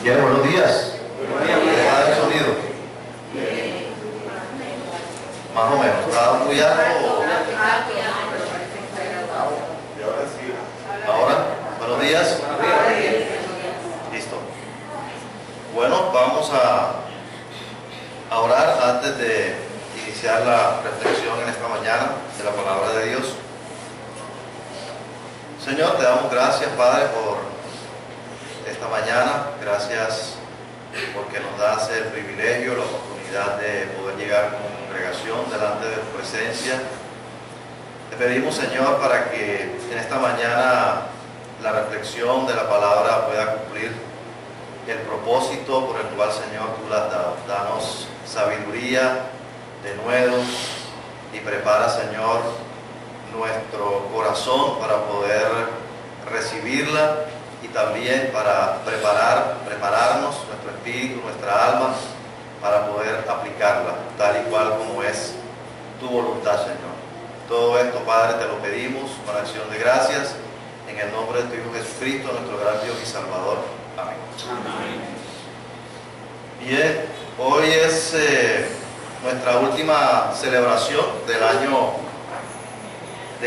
Bien, buenos días. ¿Cómo está el sonido? Más o menos. ¿Está muy alto? ¿Ahora? Buenos días. Listo. Bueno, vamos a orar antes de iniciar la reflexión en esta mañana de la palabra de Dios. Señor, te damos gracias, Padre, por esta mañana. Gracias porque nos das el privilegio, la oportunidad de poder llegar como congregación delante de tu presencia. Te pedimos, Señor, para que en esta mañana la reflexión de la palabra pueda cumplir el propósito por el cual, Señor, tú la has dado. Danos sabiduría de nuevo y prepara, Señor, nuestro corazón para poder recibirla y también para prepararnos, nuestro espíritu, nuestra alma, para poder aplicarla tal y cual como es tu voluntad, Señor. Todo esto, Padre, te lo pedimos con acción de gracias, en el nombre de tu Hijo Jesucristo, nuestro gran Dios y Salvador. Amén. Bien, hoy es nuestra última celebración de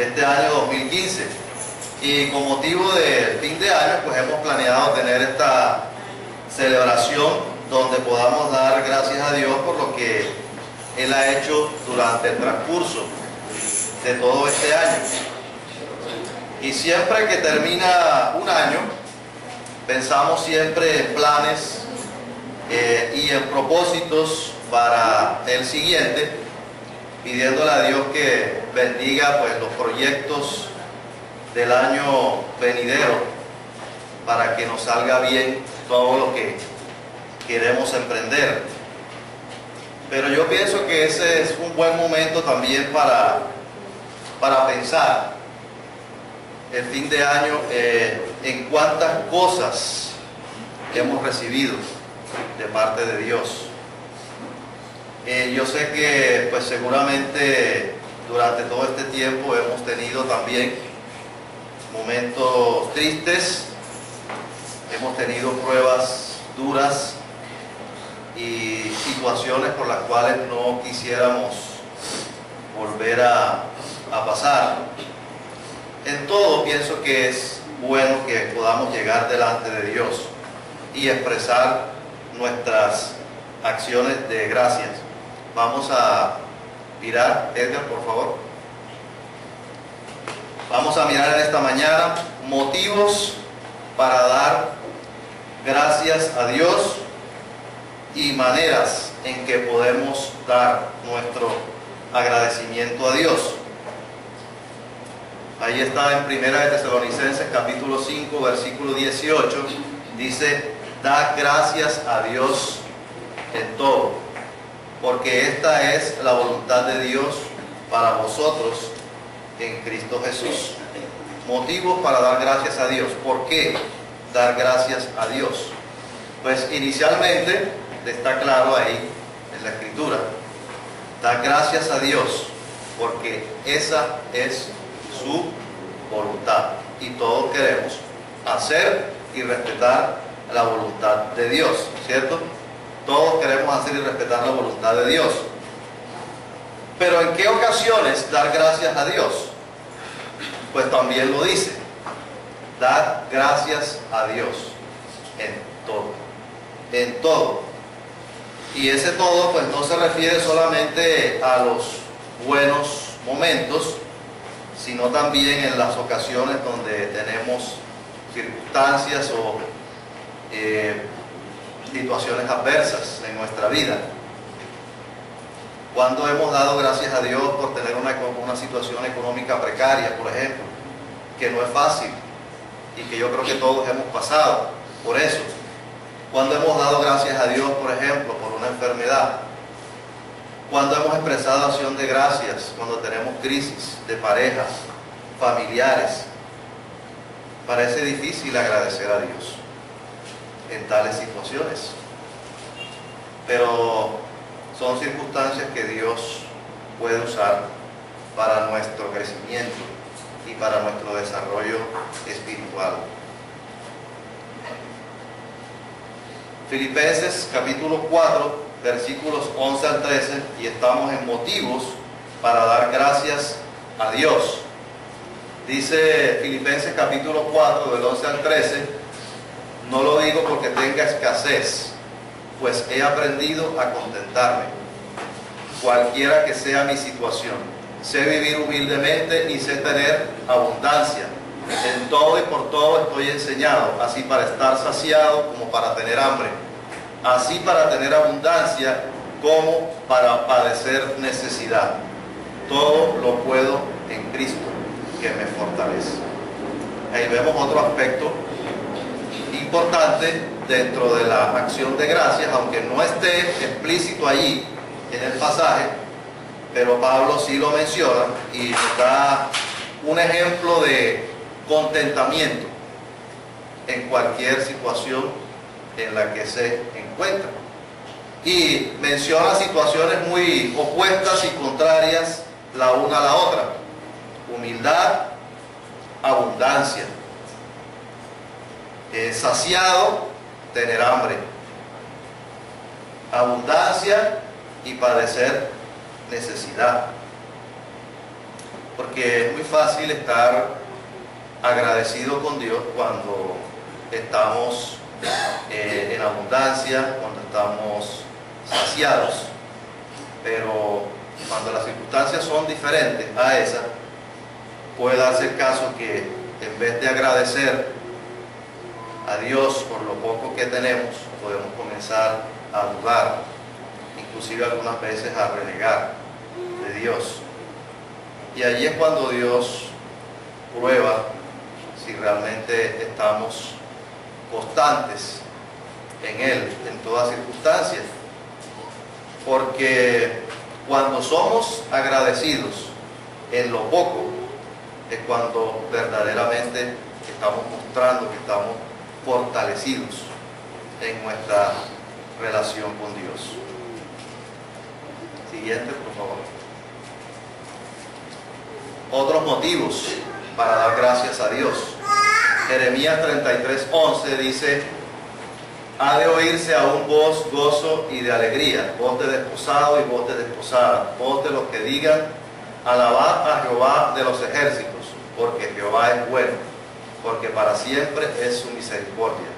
este año 2015. Y con motivo del fin de año, pues hemos planeado tener esta celebración donde podamos dar gracias a Dios por lo que Él ha hecho durante el transcurso de todo este año. Y siempre que termina un año, pensamos siempre en planes y en propósitos para el siguiente, pidiéndole a Dios que bendiga pues los proyectos del año venidero para que nos salga bien todo lo que queremos emprender. Pero yo pienso que ese es un buen momento también para pensar el fin de año en cuántas cosas hemos recibido de parte de Dios. Yo sé que pues seguramente durante todo este tiempo hemos tenido también momentos tristes, hemos tenido pruebas duras y situaciones por las cuales no quisiéramos volver a pasar. En todo pienso que es bueno que podamos llegar delante de Dios y expresar nuestras acciones de gracias. Vamos a mirar, Edgar, por favor. Vamos a mirar en esta mañana motivos para dar gracias a Dios y maneras en que podemos dar nuestro agradecimiento a Dios. Ahí está en Primera de Tesalonicenses capítulo 5 versículo 18, dice: dad gracias a Dios en todo, porque esta es la voluntad de Dios para vosotros en Cristo Jesús. Motivos para dar gracias a Dios. ¿Por qué dar gracias a Dios? Pues inicialmente está claro ahí en la Escritura: dar gracias a Dios porque esa es su voluntad y todos queremos hacer y respetar la voluntad de Dios, ¿cierto? Todos queremos hacer y respetar la voluntad de Dios. Pero ¿en qué ocasiones dar gracias a Dios? Pues también lo dice: dar gracias a Dios en todo. En todo. Y ese todo pues no se refiere solamente a los buenos momentos, sino también en las ocasiones donde tenemos circunstancias o situaciones adversas en nuestra vida. Cuando hemos dado gracias a Dios por tener una situación económica precaria, por ejemplo, que no es fácil y que yo creo que todos hemos pasado por eso. Cuando hemos dado gracias a Dios, por ejemplo, por una enfermedad. Cuando hemos expresado acción de gracias, cuando tenemos crisis de pareja, familiares. Parece difícil agradecer a Dios en tales situaciones, pero son circunstancias que Dios puede usar para nuestro crecimiento y para nuestro desarrollo espiritual. Filipenses capítulo 4, versículos 11 al 13, y estamos en motivos para dar gracias a Dios. Dice Filipenses capítulo 4, del 11 al 13, no lo digo porque tenga escasez, pues he aprendido a contentarme, cualquiera que sea mi situación. Sé vivir humildemente y sé tener abundancia. En todo y por todo estoy enseñado, así para estar saciado como para tener hambre, así para tener abundancia como para padecer necesidad. Todo lo puedo en Cristo, que me fortalece. Ahí vemos otro aspecto importante dentro de la acción de gracias, aunque no esté explícito allí en el pasaje, pero Pablo sí lo menciona y nos da un ejemplo de contentamiento en cualquier situación en la que se encuentra. Y menciona situaciones muy opuestas y contrarias la una a la otra: humildad, abundancia, saciado, tener hambre, abundancia y padecer necesidad. Porque es muy fácil estar agradecido con Dios cuando estamos en abundancia, cuando estamos saciados, pero cuando las circunstancias son diferentes a esa, puede darse el caso que en vez de agradecer a Dios por lo poco que tenemos, podemos comenzar a dudar, inclusive algunas veces a renegar de Dios. Y allí es cuando Dios prueba si realmente estamos constantes en Él en todas circunstancias. Porque cuando somos agradecidos en lo poco, es cuando verdaderamente estamos mostrando que estamos fortalecidos en nuestra relación con Dios. Siguiente, por favor. Otros motivos para dar gracias a Dios. Jeremías 33:11 dice: ha de oírse aún voz, gozo y de alegría, voz de desposado y voz de desposada, voz de los que digan: alabad a Jehová de los ejércitos, porque Jehová es bueno, porque para siempre es su misericordia.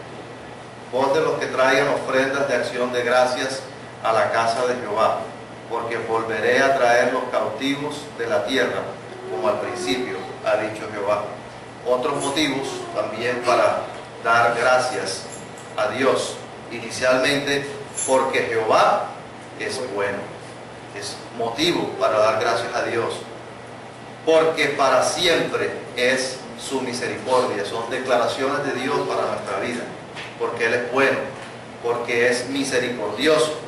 Voz de los que traigan ofrendas de acción de gracias a la casa de Jehová, porque volveré a traer los cautivos de la tierra, como al principio, ha dicho Jehová. Otros motivos también para dar gracias a Dios. Inicialmente, porque Jehová es bueno. Es motivo para dar gracias a Dios. Porque para siempre es su misericordia. Son declaraciones de Dios para nuestra vida. Porque Él es bueno. Porque es misericordioso.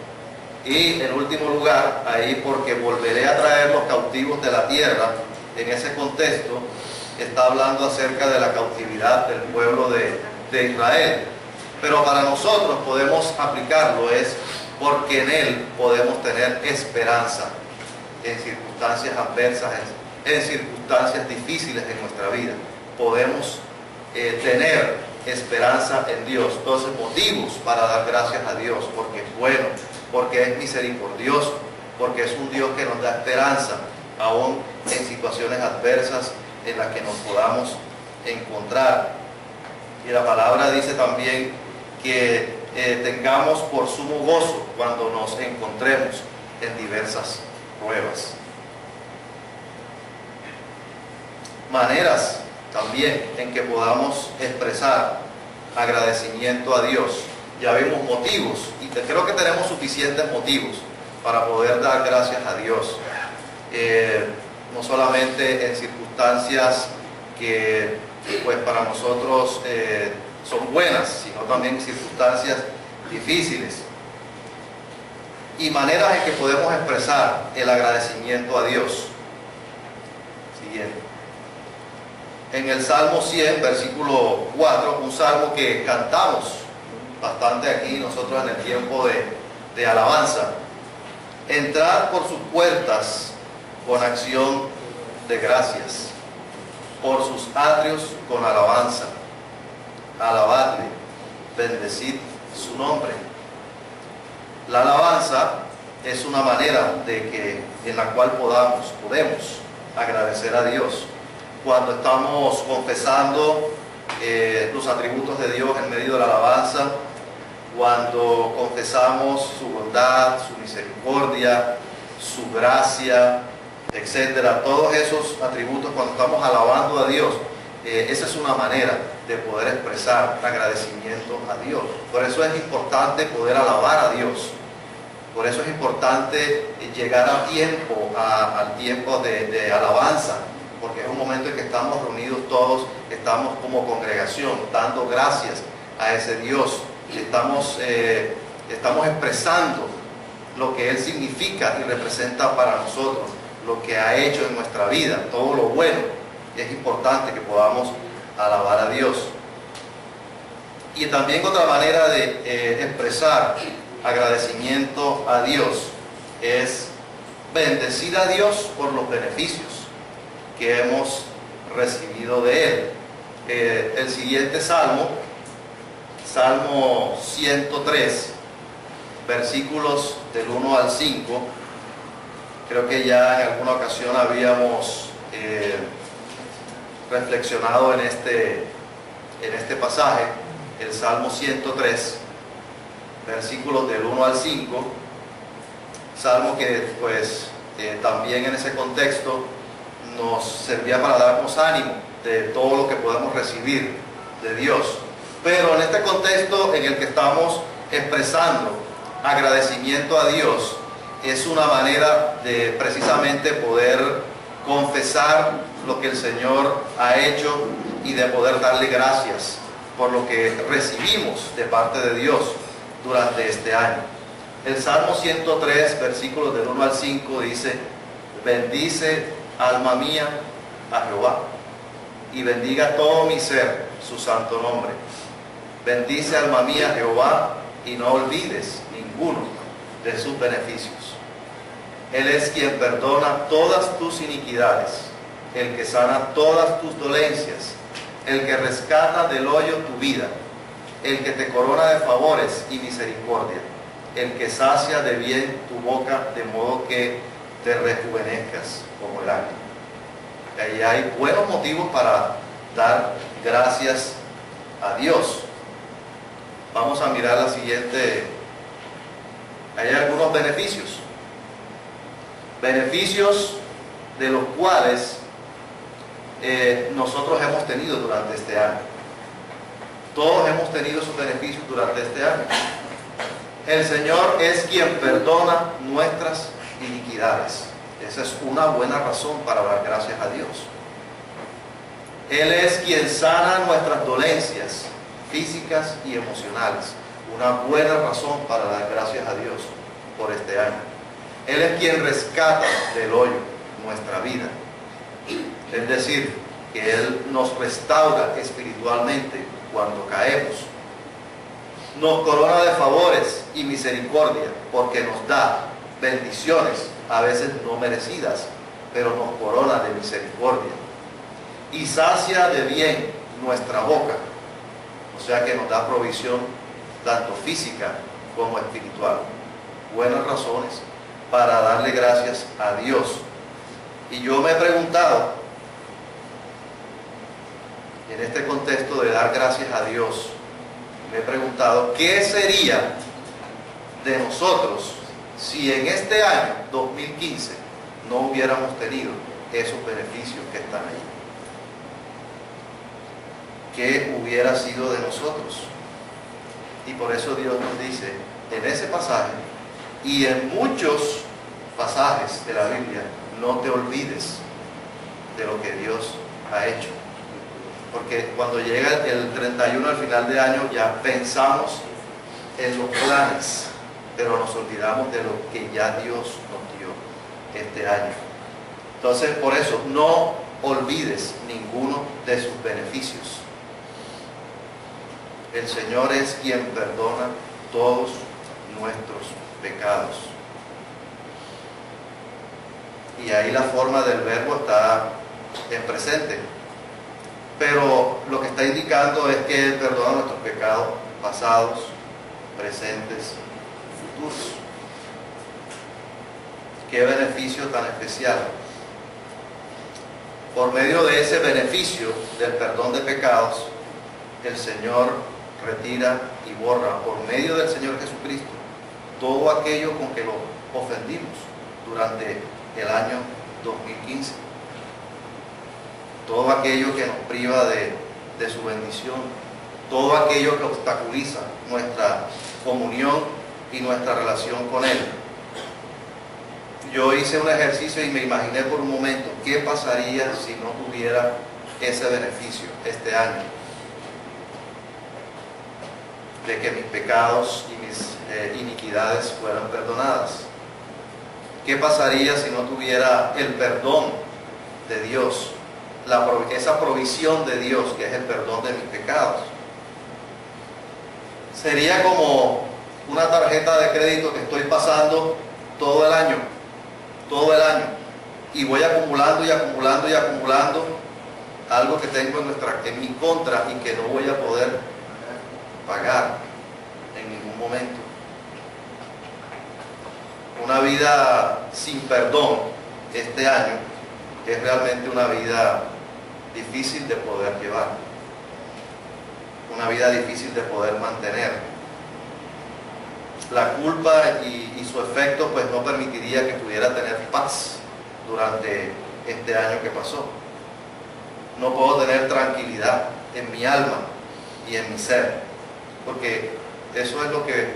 Y en último lugar, ahí porque volveré a traer los cautivos de la tierra. En ese contexto está hablando acerca de la cautividad del pueblo de Israel. Pero para nosotros podemos aplicarlo, es porque en Él podemos tener esperanza en circunstancias adversas, en circunstancias difíciles en nuestra vida. Podemos tener esperanza en Dios. Entonces, motivos para dar gracias a Dios: porque es bueno, porque es misericordioso, porque es un Dios que nos da esperanza aún en situaciones adversas en las que nos podamos encontrar. Y la palabra dice también que tengamos por sumo gozo cuando nos encontremos en diversas pruebas. Maneras también en que podamos expresar agradecimiento a Dios. Ya vimos motivos, y creo que tenemos suficientes motivos para poder dar gracias a Dios. No solamente en circunstancias que pues para nosotros son buenas, sino también circunstancias difíciles. Y maneras en que podemos expresar el agradecimiento a Dios. Siguiente. En el Salmo 100, versículo 4, un salmo que cantamos bastante aquí nosotros en el tiempo de alabanza. Entrar por sus puertas con acción de gracias, por sus atrios con alabanza. Alabadle, bendecid su nombre. La alabanza es una manera en la cual podemos agradecer a Dios. Cuando estamos confesando los atributos de Dios en medio de la alabanza, cuando confesamos su bondad, su misericordia, su gracia, etcétera, todos esos atributos, cuando estamos alabando a Dios, esa es una manera de poder expresar agradecimiento a Dios. Por eso es importante poder alabar a Dios. Por eso es importante llegar a tiempo, al tiempo de alabanza, porque es un momento en que estamos reunidos todos, estamos como congregación dando gracias a ese Dios. Estamos expresando lo que Él significa y representa para nosotros, lo que ha hecho en nuestra vida, todo lo bueno. Es importante que podamos alabar a Dios. Y también otra manera de expresar agradecimiento a Dios es bendecir a Dios por los beneficios que hemos recibido de Él. El siguiente salmo, Salmo 103, versículos del 1 al 5, creo que ya en alguna ocasión habíamos reflexionado en este pasaje, el Salmo 103, versículos del 1 al 5, salmo que pues también en ese contexto nos servía para darnos ánimo de todo lo que podemos recibir de Dios. Pero en este contexto en el que estamos expresando agradecimiento a Dios, es una manera de precisamente poder confesar lo que el Señor ha hecho y de poder darle gracias por lo que recibimos de parte de Dios durante este año. El Salmo 103, versículos del 1 al 5 dice: bendice, alma mía, a Jehová, y bendiga todo mi ser su santo nombre. Bendice, alma mía, a Jehová, y no olvides ninguno de sus beneficios. Él es quien perdona todas tus iniquidades, el que sana todas tus dolencias, el que rescata del hoyo tu vida, el que te corona de favores y misericordia, el que sacia de bien tu boca, de modo que te rejuvenezcas como el águila. Ahí hay buenos motivos para dar gracias a Dios. Vamos a mirar la siguiente. Hay algunos beneficios. Beneficios de los cuales nosotros hemos tenido durante este año. Todos hemos tenido sus beneficios durante este año. El Señor es quien perdona nuestras iniquidades. Esa es una buena razón para dar gracias a Dios. Él es quien sana nuestras dolencias físicas y emocionales. Una buena razón para dar gracias a Dios por este año. Él es quien rescata del hoyo nuestra vida. Es decir, que Él nos restaura espiritualmente cuando caemos. Nos corona de favores y misericordia porque nos da bendiciones, a veces no merecidas, pero nos corona de misericordia. Y sacia de bien nuestra boca, o sea que nos da provisión tanto física como espiritual. Buenas razones para darle gracias a Dios. Y yo me he preguntado, en este contexto de dar gracias a Dios, me he preguntado, ¿qué sería de nosotros si en este año 2015 no hubiéramos tenido esos beneficios que están ahí? ¿Qué hubiera sido de nosotros? Y por eso Dios nos dice en ese pasaje y en muchos pasajes de la Biblia: no te olvides de lo que Dios ha hecho. Porque cuando llega el 31 al final de año ya pensamos en los planes, pero nos olvidamos de lo que ya Dios nos dio este año. Entonces, por eso, no olvides ninguno de sus beneficios. El Señor es quien perdona todos nuestros pecados. Y ahí la forma del verbo está en presente. Pero lo que está indicando es que Él perdona nuestros pecados pasados, presentes futuros. Qué beneficio tan especial. Por medio de ese beneficio del perdón de pecados, el Señor retira y borra, por medio del Señor Jesucristo, todo aquello con que lo ofendimos durante el año 2015. Todo aquello que nos priva de su bendición, todo aquello que obstaculiza nuestra comunión y nuestra relación con Él. Yo hice un ejercicio y me imaginé por un momento qué pasaría si no tuviera ese beneficio este año, de que mis pecados y mis iniquidades fueran perdonadas. ¿Qué pasaría si no tuviera el perdón de Dios, esa provisión de Dios que es el perdón de mis pecados? Sería como una tarjeta de crédito que estoy pasando todo el año, y voy acumulando y acumulando y acumulando algo que tengo en mi contra y que no voy a poder pagar en ningún momento. Una vida sin perdón este año es realmente una vida difícil de poder llevar, una vida difícil de poder mantener. La culpa y su efecto pues no permitiría que pudiera tener paz durante este año que pasó. No puedo tener tranquilidad en mi alma y en mi ser, porque eso es lo que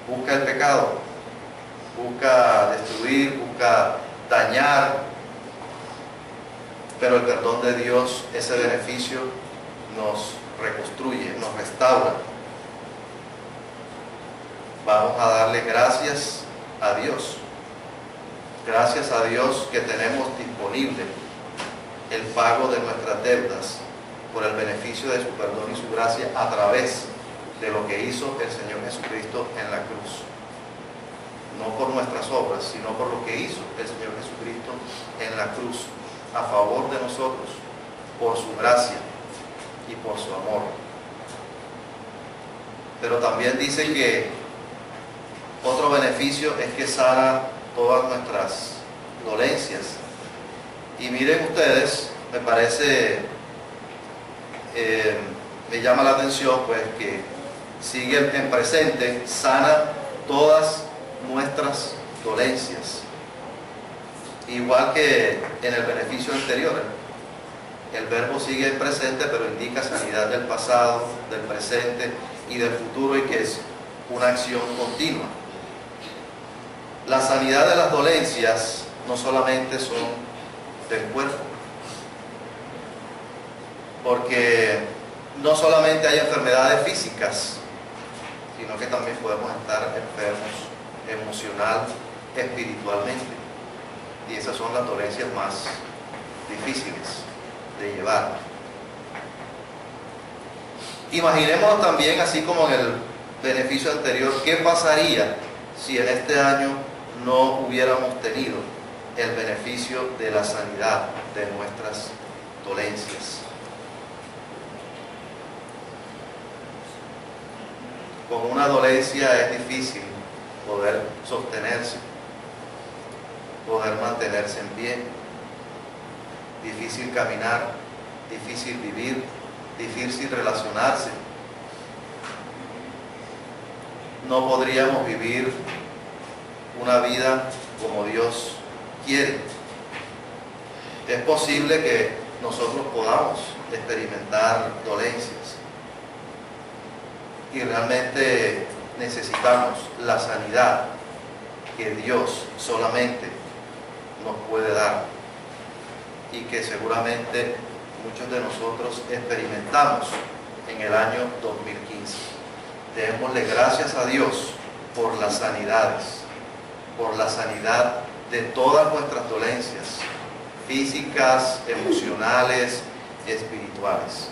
busca el pecado. Busca destruir, busca dañar, pero el perdón de Dios, ese beneficio, nos reconstruye, nos restaura. Vamos a darle gracias a Dios. Gracias a Dios que tenemos disponible el pago de nuestras deudas por el beneficio de su perdón y su gracia a través de lo que hizo el Señor Jesucristo en la cruz. No por nuestras obras, sino por lo que hizo el Señor Jesucristo en la cruz a favor de nosotros, por su gracia y por su amor. Pero también dice que otro beneficio es que sana todas nuestras dolencias. Y miren ustedes, me parece, me llama la atención pues que sigue en presente, sana todas nuestras dolencias. Igual que en el beneficio anterior, el verbo sigue en presente, pero indica sanidad del pasado, del presente y del futuro, y que es una acción continua. La sanidad de las dolencias no solamente son del cuerpo, porque no solamente hay enfermedades físicas, sino que también podemos estar enfermos emocional, espiritualmente, y esas son las dolencias más difíciles de llevar. Imaginemos también, así como en el beneficio anterior, qué pasaría si en este año no hubiéramos tenido el beneficio de la sanidad de nuestras dolencias. Con una dolencia es difícil poder sostenerse, poder mantenerse en pie, difícil caminar, difícil vivir, difícil relacionarse. No podríamos vivir una vida como Dios quiere. Es posible que nosotros podamos experimentar dolencias y realmente necesitamos la sanidad que Dios solamente nos puede dar y que seguramente muchos de nosotros experimentamos en el año 2015. Démosle gracias a Dios por las sanidades, por la sanidad de todas nuestras dolencias físicas, emocionales, espirituales.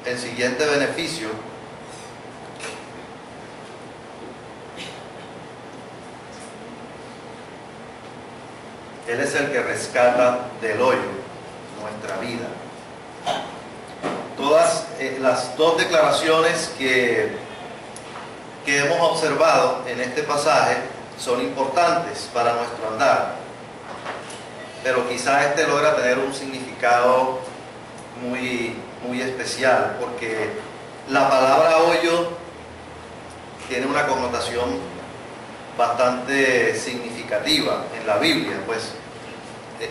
El siguiente beneficio Él es el que rescata del hoyo nuestra vida. Todas las dos declaraciones que que hemos observado en este pasaje son importantes para nuestro andar, pero quizás este logra tener un significado muy especial, porque la palabra hoyo tiene una connotación bastante significativa en la Biblia. Pues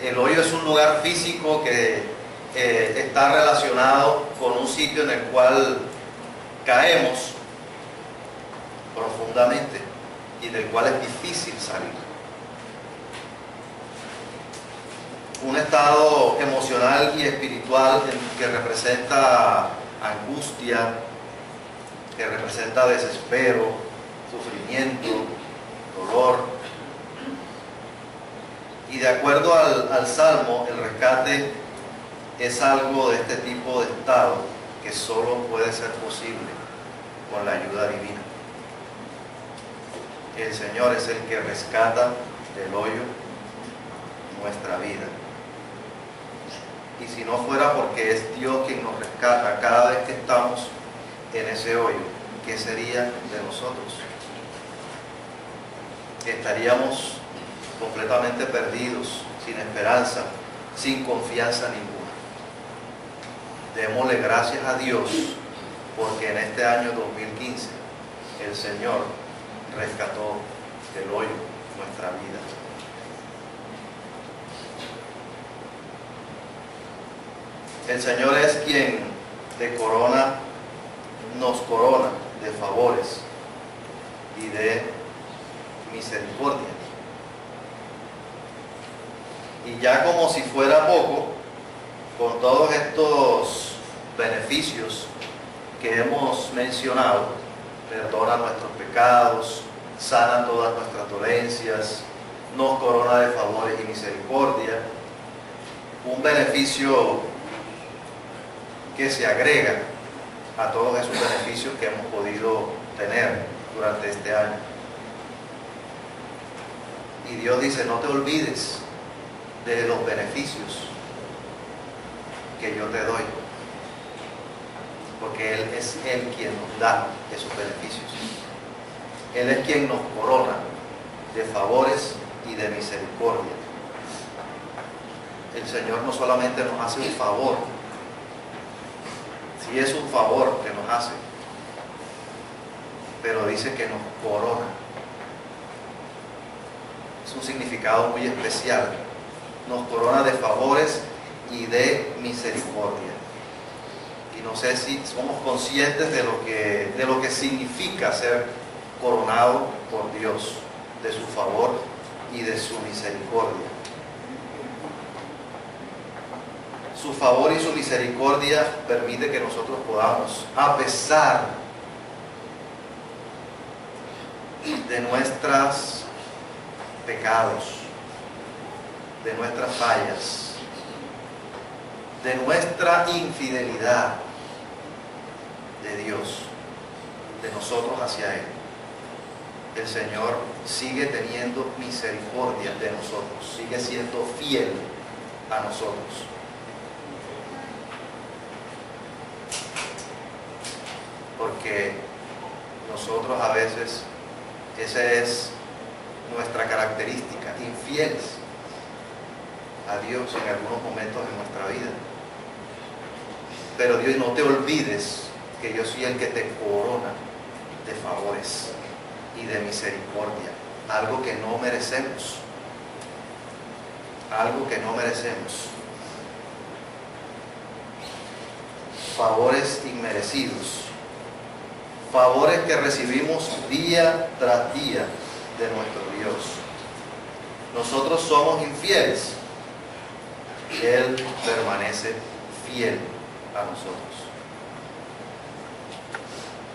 el hoyo es un lugar físico que está relacionado con un sitio en el cual caemos profundamente y del cual es difícil salir. Un estado emocional y espiritual que representa angustia, que representa desespero, sufrimiento, dolor. Y de acuerdo al Salmo, el rescate es algo de este tipo de estado que solo puede ser posible con la ayuda divina. El Señor es el que rescata del hoyo nuestra vida. Y si no fuera porque es Dios quien nos rescata cada vez que estamos en ese hoyo, ¿qué sería de nosotros? Estaríamos completamente perdidos, sin esperanza, sin confianza ninguna. Démosle gracias a Dios porque en este año 2015 el Señor rescató del hoyo nuestra vida. El Señor es quien nos corona de favores y de misericordia. Y ya como si fuera poco, con todos estos beneficios que hemos mencionado, perdona nuestros pecados, sana todas nuestras dolencias, nos corona de favores y misericordia, un beneficio que se agrega a todos esos beneficios que hemos podido tener durante este año. Y Dios dice, no te olvides de los beneficios que yo te doy, porque Él es Él quien nos da esos beneficios. Él es quien nos corona de favores y de misericordia. El Señor no solamente nos hace un favor, sí es un favor que nos hace, pero dice que nos corona. Es un significado muy especial. Nos corona de favores y de misericordia. Y no sé si somos conscientes de lo que significa ser coronado por Dios, de su favor y de su misericordia. Su favor y su misericordia permite que nosotros podamos, a pesar de nuestros pecados, de nuestras fallas, de nuestra infidelidad de Dios, de nosotros hacia Él, el Señor sigue teniendo misericordia de nosotros, sigue siendo fiel a nosotros. Porque nosotros a veces, esa es nuestra característica, infieles a Dios en algunos momentos de nuestra vida. Pero Dios, no te olvides que yo soy el que te corona de favores y de misericordia, algo que no merecemos, algo que no merecemos. Favores inmerecidos, favores que recibimos día tras día de nuestro Dios. Nosotros somos infieles, Él permanece fiel a nosotros.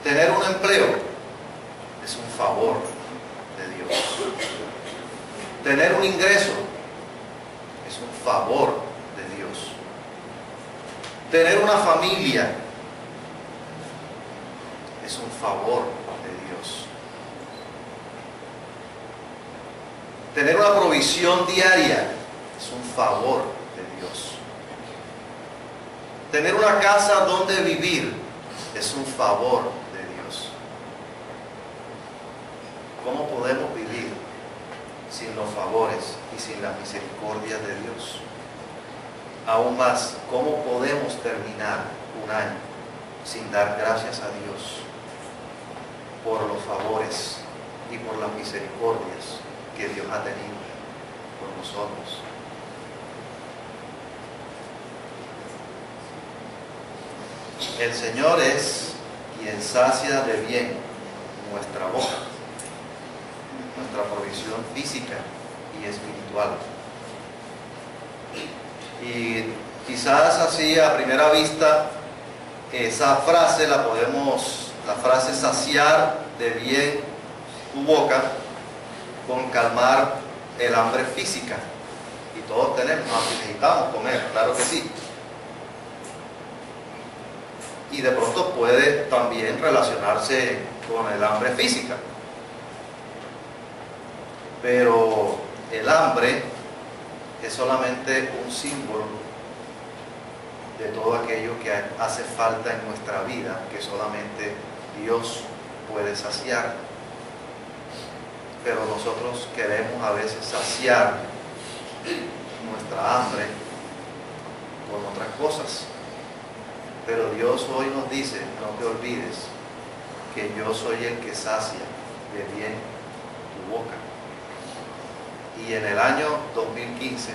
Tener un empleo es un favor de Dios. Tener un ingreso es un favor de Dios. Tener una familia es un favor de Dios. Tener una provisión diaria es un favor de Dios. Tener una casa donde vivir es un favor de Dios. ¿cómo podemos vivir sin los favores y sin las misericordias de Dios? Aún más, ¿cómo podemos terminar un año sin dar gracias a Dios por los favores y por las misericordias que Dios ha tenido por nosotros? El Señor es quien sacia de bien nuestra boca, nuestra provisión física y espiritual. Y quizás así a primera vista esa frase la frase saciar de bien tu boca con calmar el hambre física. Y todos necesitamos comer, claro que sí. Y de pronto puede también relacionarse con el hambre física. Pero el hambre es solamente un símbolo de todo aquello que hace falta en nuestra vida, que solamente Dios puede saciar. Pero nosotros queremos a veces saciar nuestra hambre con otras cosas. Pero Dios hoy nos dice, no te olvides que yo soy el que sacia de bien tu boca. Y en el año 2015,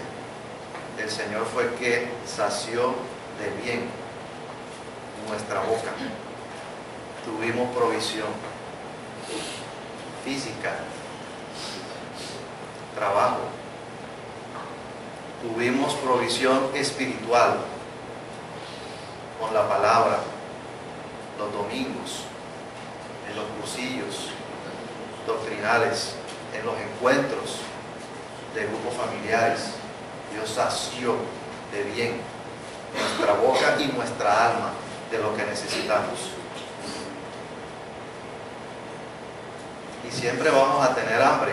el Señor fue el que sació de bien nuestra boca. Tuvimos provisión física, trabajo. Tuvimos provisión espiritual con la palabra, los domingos, en los cursillos doctrinales, en los encuentros de grupos familiares. Dios sació de bien nuestra boca y nuestra alma de lo que necesitamos. Y siempre vamos a tener hambre.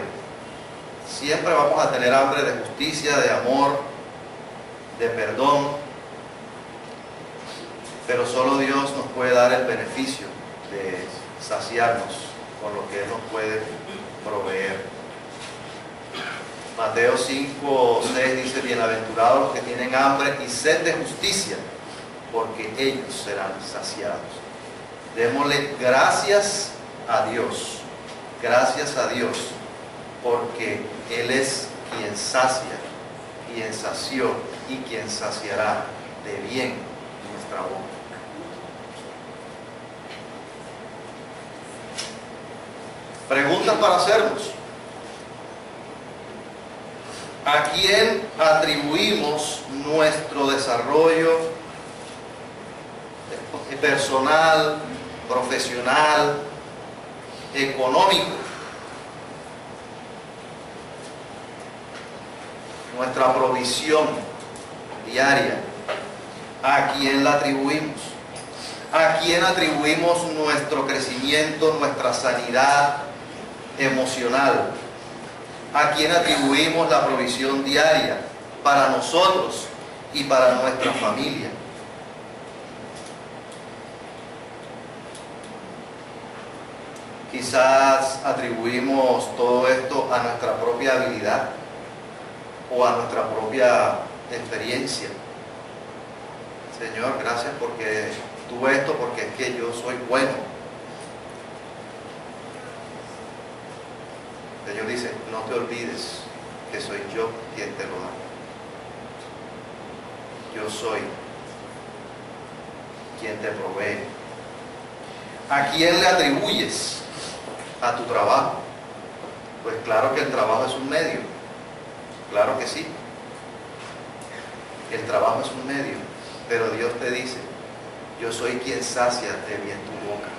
Siempre vamos a tener hambre de justicia, de amor, de perdón. Pero solo Dios nos puede dar el beneficio de saciarnos con lo que Él nos puede proveer. Mateo 5:6 dice: bienaventurados los que tienen hambre y sed de justicia, porque ellos serán saciados. Démosle gracias a Dios, porque Él es quien sacia, quien sació y quien saciará de bien nuestra boca. Preguntas para hacernos. ¿A quién atribuimos nuestro desarrollo personal, profesional, económico? Nuestra provisión diaria, ¿a quién la atribuimos? ¿A quién atribuimos nuestro crecimiento, nuestra sanidad emocional? ¿A quién atribuimos la provisión diaria para nosotros y para nuestra familia? Quizás atribuimos todo esto a nuestra propia habilidad o a nuestra propia experiencia. Señor, gracias porque tú esto, porque es que yo soy bueno. El Señor dice, no te olvides que soy yo quien te lo da. Yo soy quien te provee. ¿A quién le atribuyes? A tu trabajo. Pues claro que el trabajo es un medio. Claro que sí. El trabajo es un medio. Pero Dios te dice, yo soy quien sacia de bien tu boca.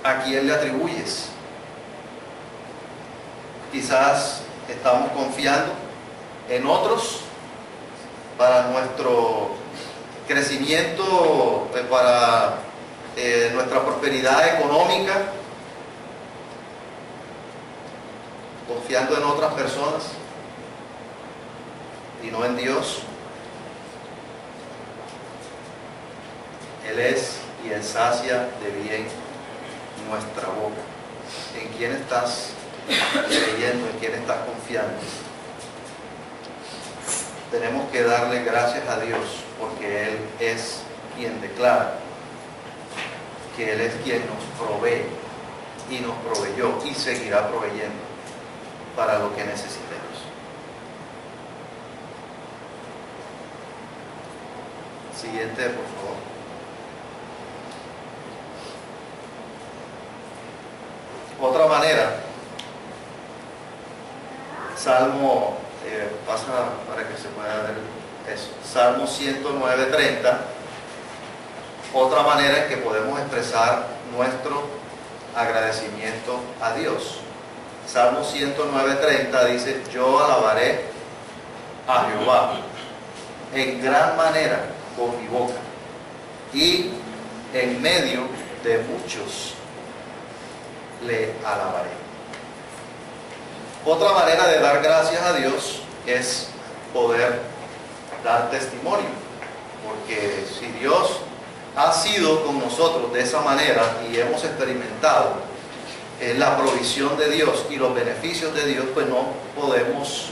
¿A quién le atribuyes? Quizás estamos confiando en otros para nuestro crecimiento, para nuestra prosperidad económica, confiando en otras personas y no en Dios. Él es quien sacia de bien nuestra boca. ¿En quién estás creyendo? ¿En quién estás confiando? Tenemos que darle gracias a Dios porque Él es quien declara que Él es quien nos provee y nos proveyó y seguirá proveyendo para lo que necesitemos. Siguiente, por favor. Otra manera, Salmo, pasa para que se pueda ver eso, Salmo 109:30, otra manera en que podemos expresar nuestro agradecimiento a Dios. Salmo 109:30 dice: yo alabaré a Jehová en gran manera con mi boca, y en medio de muchos le alabaré. Otra manera de dar gracias a Dios es poder dar testimonio, porque si Dios ha sido con nosotros de esa manera y hemos experimentado la provisión de Dios y los beneficios de Dios, pues no podemos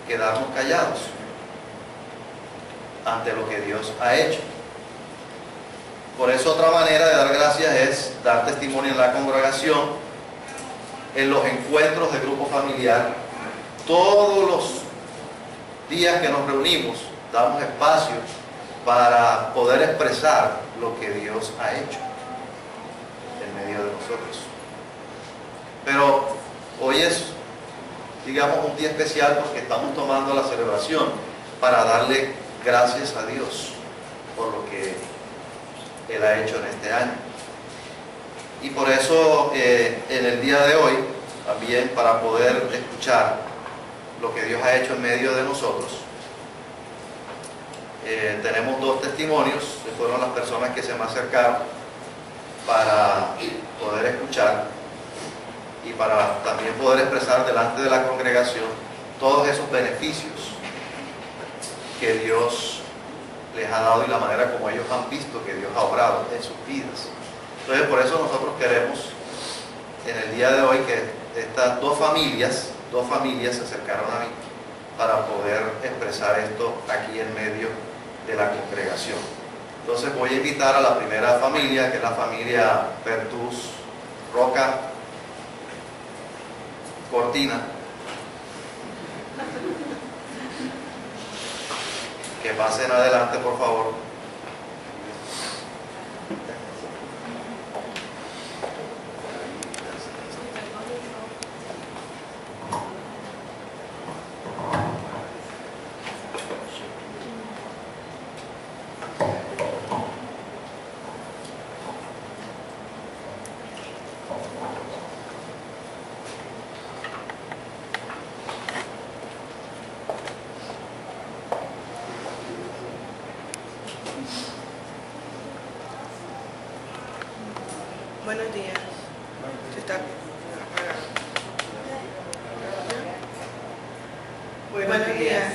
quedarnos callados ante lo que Dios ha hecho. Por eso otra manera de dar gracias es dar testimonio en la congregación, en los encuentros de grupo familiar. Todos los días que nos reunimos damos espacio para poder expresar lo que Dios ha hecho en medio de nosotros. Pero hoy es, digamos, un día especial porque estamos tomando la celebración para darle gracias a Dios por lo que Él ha hecho en este año. Y por eso en el día de hoy, también para poder escuchar lo que Dios ha hecho en medio de nosotros, tenemos dos testimonios, que fueron las personas que se me acercaron para poder escuchar y para también poder expresar delante de la congregación todos esos beneficios que Dios les ha dado y la manera como ellos han visto que Dios ha obrado en sus vidas. Entonces, por eso nosotros queremos en el día de hoy que estas dos familias se acercaron a mí para poder expresar esto aquí en medio de la congregación. Entonces voy a invitar a la primera familia, que es la familia Pertus Roca Cortina, que pasen adelante, por favor. Buenos días. ¿Se está apagado? Buenos días.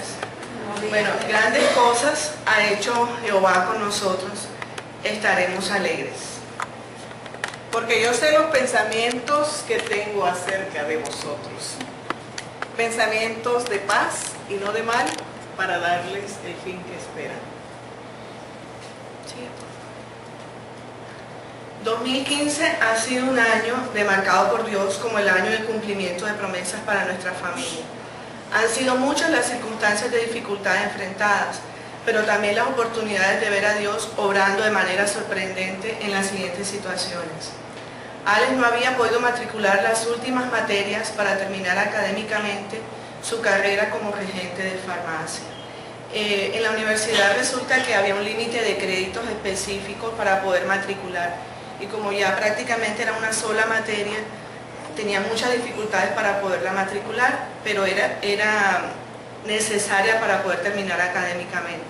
Bueno, grandes cosas ha hecho Jehová con nosotros. Estaremos alegres. Porque yo sé los pensamientos que tengo acerca de vosotros. Pensamientos de paz y no de mal, para darles el fin que esperan. Sí. 2015 ha sido un año demarcado por Dios como el año del cumplimiento de promesas para nuestra familia. Han sido muchas las circunstancias de dificultad enfrentadas, pero también las oportunidades de ver a Dios obrando de manera sorprendente en las siguientes situaciones. Alex no había podido matricular las últimas materias para terminar académicamente su carrera como regente de farmacia. En la universidad resulta que había un límite de créditos específicos para poder matricular. Y como ya prácticamente era una sola materia, tenía muchas dificultades para poderla matricular, pero era necesaria para poder terminar académicamente.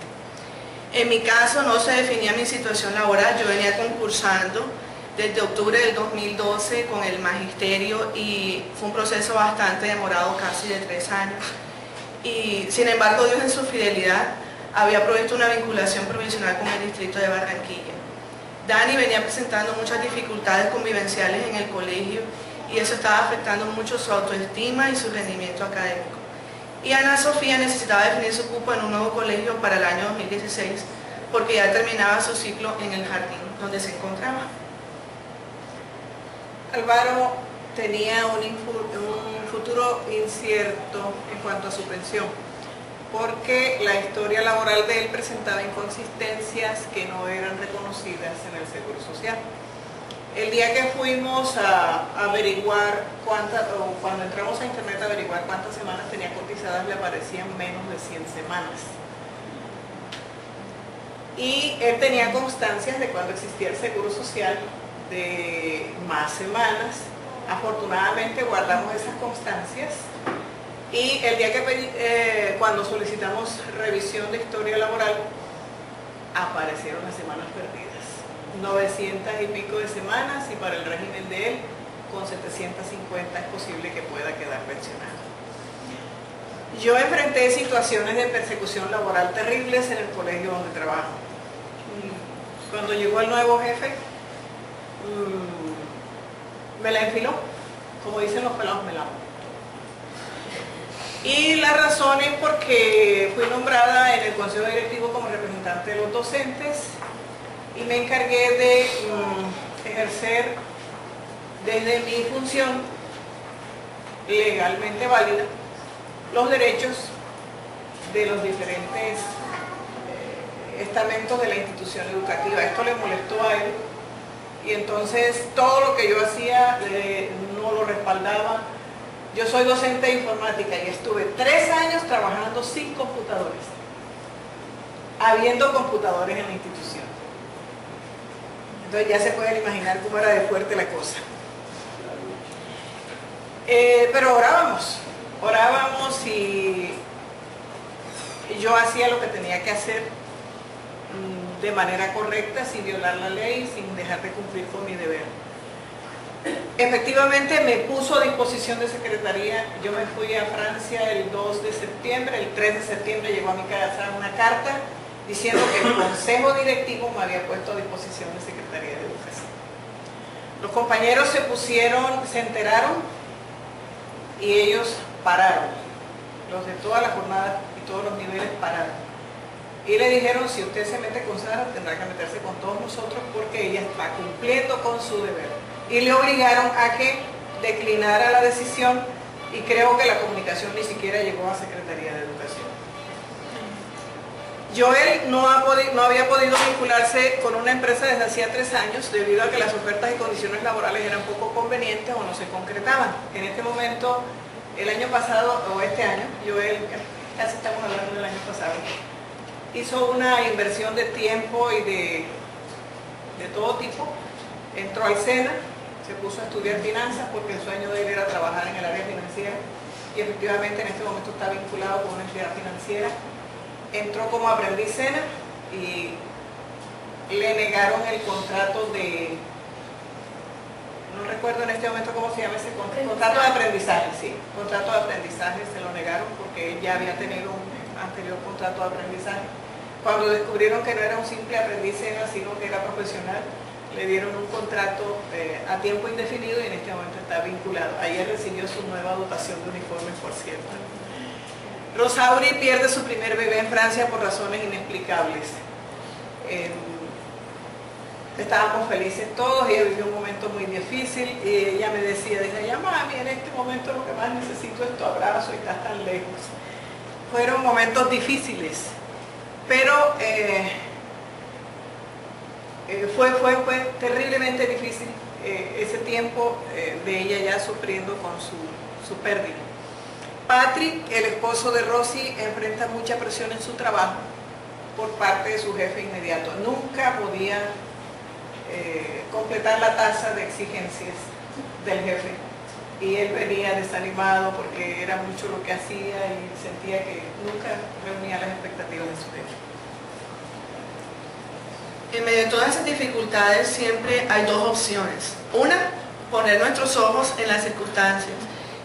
En mi caso no se definía mi situación laboral, yo venía concursando desde octubre del 2012 con el magisterio y fue un proceso bastante demorado, casi de 3 años. Y sin embargo Dios en su fidelidad había provisto una vinculación provisional con el distrito de Barranquilla. Dani venía presentando muchas dificultades convivenciales en el colegio y eso estaba afectando mucho su autoestima y su rendimiento académico. Y Ana Sofía necesitaba definir su cupo en un nuevo colegio para el año 2016 porque ya terminaba su ciclo en el jardín donde se encontraba. Álvaro tenía un futuro incierto en cuanto a su pensión, porque la historia laboral de él presentaba inconsistencias que no eran reconocidas en el Seguro Social. El día que fuimos a averiguar cuando entramos a internet a averiguar cuántas semanas tenía cotizadas, le aparecían menos de 100 semanas. Y él tenía constancias de cuando existía el Seguro Social de más semanas. Afortunadamente guardamos esas constancias y el día que cuando solicitamos revisión de historia laboral aparecieron las semanas perdidas, 900 y pico de semanas, y para el régimen de él con 750 es posible que pueda quedar pensionado. Yo enfrenté situaciones de persecución laboral terribles en el colegio donde trabajo. Cuando llegó el nuevo jefe, me la enfiló, como dicen los pelados, me la amo. Y la razón es porque fui nombrada en el consejo directivo como representante de los docentes y me encargué de ejercer desde mi función legalmente válida los derechos de los diferentes estamentos de la institución educativa. Esto le molestó a él y entonces todo lo que yo hacía no lo respaldaba. Yo soy docente de informática y estuve 3 años trabajando sin computadores, habiendo computadores en la institución. Entonces ya se pueden imaginar cómo era de fuerte la cosa. Pero orábamos y yo hacía lo que tenía que hacer de manera correcta, sin violar la ley, sin dejar de cumplir con mi deber. Efectivamente me puso a disposición de secretaría. Yo me fui a Francia el 2 de septiembre, el 3 de septiembre llegó a mi casa una carta diciendo que el consejo directivo me había puesto a disposición de Secretaría de Educación. Los compañeros se enteraron y ellos pararon. Los de toda la jornada y todos los niveles pararon. Y le dijeron, si usted se mete con Sara, tendrá que meterse con todos nosotros porque ella está cumpliendo con su deber. Y le obligaron a que declinara la decisión y creo que la comunicación ni siquiera llegó a Secretaría de Educación. Joel no había podido vincularse con una empresa desde hacía 3 años debido a que las ofertas y condiciones laborales eran poco convenientes o no se concretaban. En este momento, el año pasado o este año, Joel, casi estamos hablando del año pasado, hizo una inversión de tiempo y de todo tipo. Entró al SENA, se puso a estudiar finanzas porque el sueño de él era trabajar en el área financiera y efectivamente en este momento está vinculado con una entidad financiera. Entró como aprendiz SENA y le negaron el contrato de, no recuerdo en este momento cómo se llama ese contrato de aprendizaje, sí, contrato de aprendizaje se lo negaron porque él ya había tenido un anterior contrato de aprendizaje. Cuando descubrieron que no era un simple aprendiz SENA, sino que era profesional, le dieron un contrato a tiempo indefinido y en este momento está vinculado. Ayer recibió su nueva dotación de uniformes, por cierto. Rosauri pierde su primer bebé en Francia por razones inexplicables. Estábamos felices todos, ella vivió un momento muy difícil y ella me decía, mami, en este momento lo que más necesito es tu abrazo y estás tan lejos. Fueron momentos difíciles, pero fue terriblemente difícil ese tiempo de ella ya sufriendo con su pérdida. Patrick, el esposo de Rosy, enfrenta mucha presión en su trabajo por parte de su jefe inmediato. Nunca podía completar la tasa de exigencias del jefe y él venía desanimado porque era mucho lo que hacía y sentía que nunca reunía las expectativas de su jefe. En medio de todas esas dificultades siempre hay 2 opciones. Una, poner nuestros ojos en las circunstancias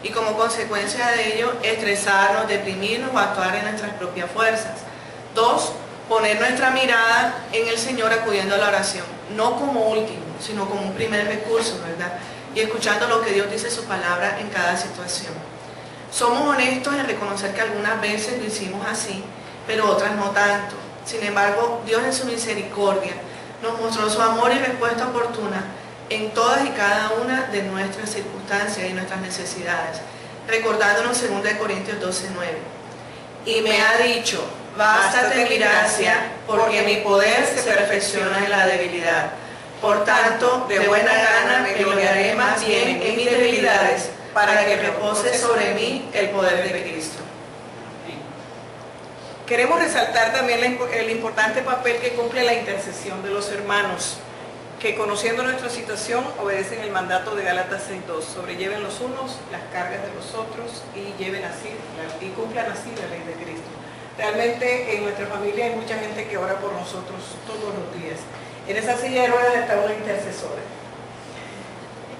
y como consecuencia de ello estresarnos, deprimirnos o actuar en nuestras propias fuerzas. 2, poner nuestra mirada en el Señor acudiendo a la oración. no como último, sino como un primer recurso, ¿verdad? Y escuchando lo que Dios dice en su palabra en cada situación. Somos honestos en reconocer que algunas veces lo hicimos así, pero otras no tanto. Sin embargo, Dios en su misericordia nos mostró su amor y respuesta oportuna en todas y cada una de nuestras circunstancias y nuestras necesidades, recordándonos 2 Corintios 12:9. Y me ha dicho, bástate mi gracia, porque mi poder se perfecciona en la debilidad. Por tanto, de buena gana me gloriaré más bien en mis debilidades, para que repose sobre mí el poder de Cristo. Queremos resaltar también el importante papel que cumple la intercesión de los hermanos, que conociendo nuestra situación obedecen el mandato de Gálatas 6:2, sobrelleven los unos las cargas de los otros y cumplan así la ley de Cristo. Realmente en nuestra familia hay mucha gente que ora por nosotros todos los días. En esa silla de ruedas está una intercesora.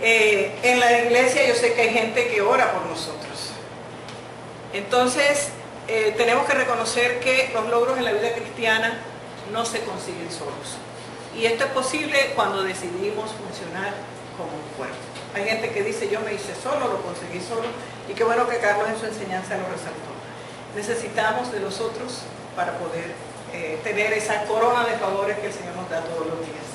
En la iglesia yo sé que hay gente que ora por nosotros. Entonces tenemos que reconocer que los logros en la vida cristiana no se consiguen solos. Y esto es posible cuando decidimos funcionar como un cuerpo. Hay gente que dice, yo me hice solo, lo conseguí solo, y qué bueno que Carlos en su enseñanza lo resaltó. Necesitamos de los otros para poder tener esa corona de favores que el Señor nos da todos los días.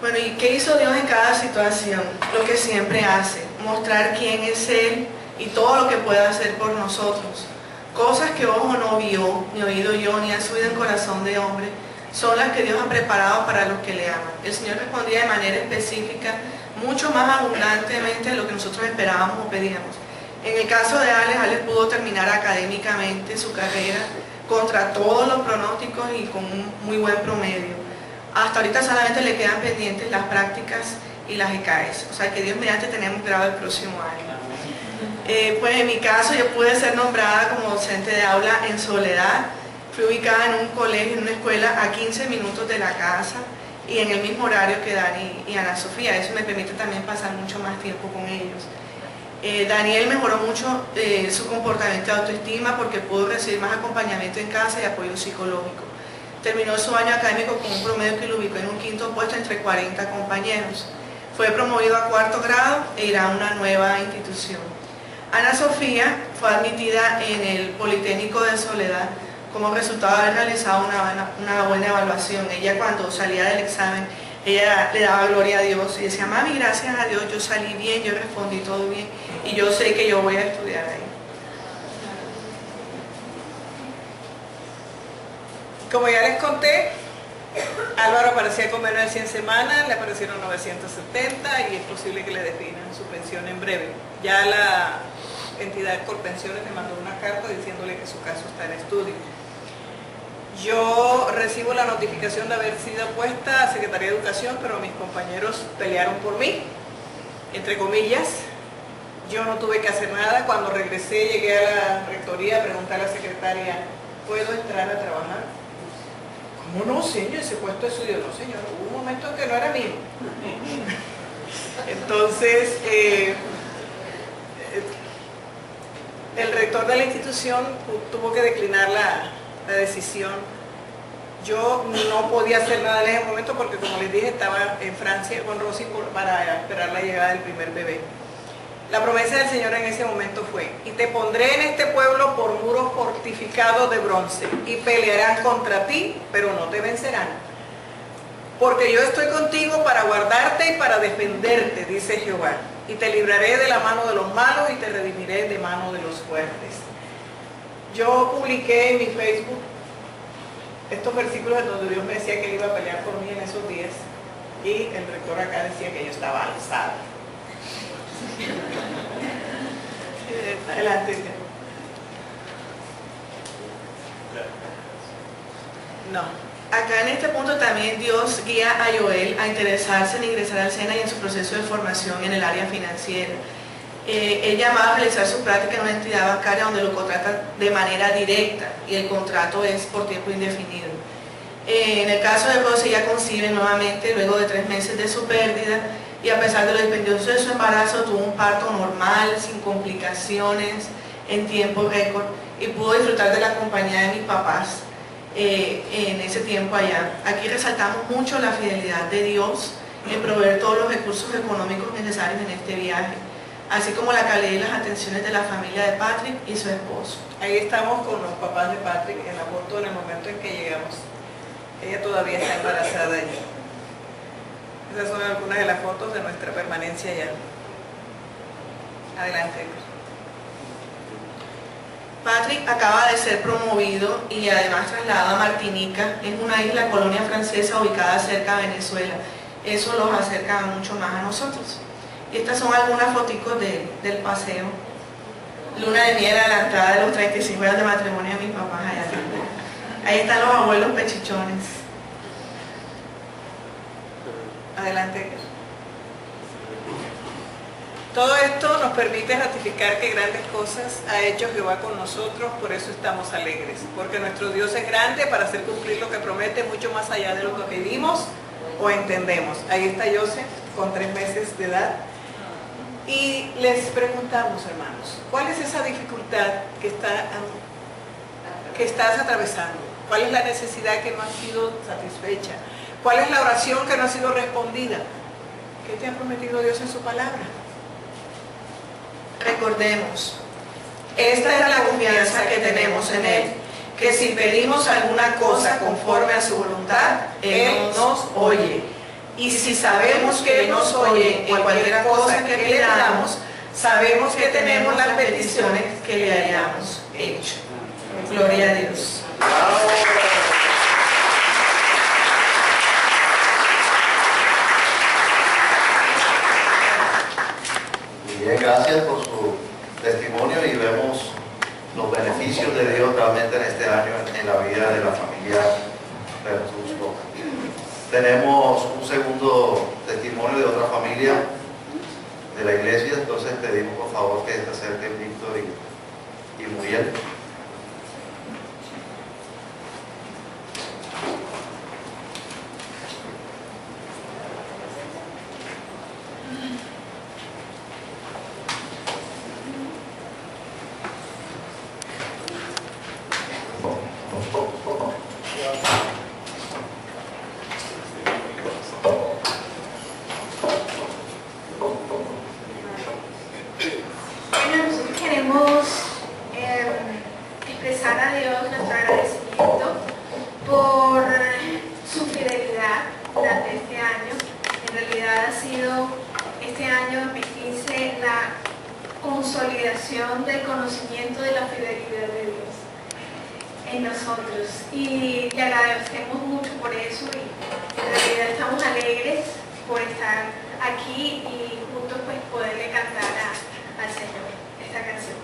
Bueno, ¿y qué hizo Dios en cada situación? Lo que siempre hace, mostrar quién es Él y todo lo que puede hacer por nosotros. Cosas que ojo no vio, ni oído yo, ni ha subido en corazón de hombre, son las que Dios ha preparado para los que le aman. El Señor respondía de manera específica, mucho más abundantemente de lo que nosotros esperábamos o pedíamos. En el caso de Alex pudo terminar académicamente su carrera contra todos los pronósticos y con un muy buen promedio. Hasta ahorita solamente le quedan pendientes las prácticas y las ECAES, o sea que Dios mediante tenemos grado el próximo año. Pues en mi caso yo pude ser nombrada como docente de aula en Soledad. Fui ubicada en un colegio, en una escuela a 15 minutos de la casa y en el mismo horario que Dani y Ana Sofía. Eso me permite también pasar mucho más tiempo con ellos. Daniel mejoró mucho su comportamiento de autoestima porque pudo recibir más acompañamiento en casa y apoyo psicológico. Terminó su año académico con un promedio que lo ubicó en un 5.º puesto entre 40 compañeros. Fue promovido a 4º grado e irá a una nueva institución. Ana Sofía fue admitida en el Politécnico de Soledad como resultado de haber realizado una buena evaluación. Ella cuando salía del examen, ella le daba gloria a Dios y decía, mami, gracias a Dios, yo salí bien, yo respondí todo bien y yo sé que yo voy a estudiar ahí. Como ya les conté, Álvaro aparecía con menos de 100 semanas, le aparecieron 970 y es posible que le definan su pensión en breve. Ya la entidad Colpensiones me mandó una carta diciéndole que su caso está en estudio. Yo recibo la notificación de haber sido puesta a Secretaría de Educación, pero mis compañeros pelearon por mí, entre comillas. Yo no tuve que hacer nada. Cuando regresé, llegué a la rectoría a preguntar a la secretaria, ¿puedo entrar a trabajar? ¿Cómo no, señor? Ese puesto es suyo. No, señor, hubo un momento en que no era mío. Entonces, el rector de la institución tuvo que declinar la decisión. Yo no podía hacer nada en ese momento porque, como les dije, estaba en Francia con Rosy para esperar la llegada del primer bebé. La promesa del Señor en ese momento fue, y te pondré en este pueblo por muros fortificados de bronce, y pelearán contra ti, pero no te vencerán. Porque yo estoy contigo para guardarte y para defenderte, dice Jehová, y te libraré de la mano de los malos y te redimiré de mano de los fuertes. Yo publiqué en mi Facebook estos versículos en donde Dios me decía que Él iba a pelear por mí en esos días, y el rector acá decía que yo estaba alzada. Adelante. No. Acá en este punto también Dios guía a Joel a interesarse en ingresar al SENA y en su proceso de formación en el área financiera. Él llamaba a realizar su práctica en una entidad bancaria donde lo contratan de manera directa y el contrato es por tiempo indefinido. En el caso de Rosy, ella concibe nuevamente luego de 3 meses de su pérdida y a pesar de lo dispendioso de su embarazo tuvo un parto normal, sin complicaciones, en tiempo récord y pudo disfrutar de la compañía de mis papás. en ese tiempo allá. Aquí resaltamos mucho la fidelidad de Dios en proveer todos los recursos económicos necesarios en este viaje, así como la calidad y las atenciones de la familia de Patrick y su esposo. Ahí estamos con los papás de Patrick en la foto en el momento en que llegamos. Ella todavía está embarazada allí. Esas son algunas de las fotos de nuestra permanencia allá. Adelante. Patrick acaba de ser promovido y además trasladado a Martinica. Es una isla colonia francesa ubicada cerca de Venezuela. Eso los acerca mucho más a nosotros. Y estas son algunas fotos del paseo. Luna de miel adelantada de los 35 años de matrimonio de mis papás allá. Ahí están los abuelos pechichones. Adelante. Todo esto nos permite ratificar que grandes cosas ha hecho Jehová con nosotros, por eso estamos alegres. Porque nuestro Dios es grande para hacer cumplir lo que promete, mucho más allá de lo que pedimos o entendemos. Ahí está Joseph con 3 meses de edad. Y les preguntamos, hermanos, ¿cuál es esa dificultad que estás atravesando? ¿Cuál es la necesidad que no ha sido satisfecha? ¿Cuál es la oración que no ha sido respondida? ¿Qué te ha prometido Dios en su palabra? Recordemos, esta es la confianza que tenemos en Él, que si pedimos alguna cosa conforme a su voluntad, Él nos oye. Y si sabemos que Él nos oye en cualquier cosa que le damos, sabemos que tenemos las peticiones que le hayamos hecho. Gloria a Dios. Bien, gracias por su testimonio y vemos los beneficios de Dios realmente en este año en la vida de la familia Bertusco. Tenemos un segundo testimonio de otra familia de la iglesia, entonces pedimos por favor que se acerquen Víctor y Muriel. Expresar a Dios nuestro agradecimiento por su fidelidad durante este año. En realidad ha sido este año 2015 la consolidación del conocimiento de la fidelidad de Dios en nosotros y le agradecemos mucho por eso y en realidad estamos alegres por estar aquí y juntos pues poderle cantar al Señor esta canción.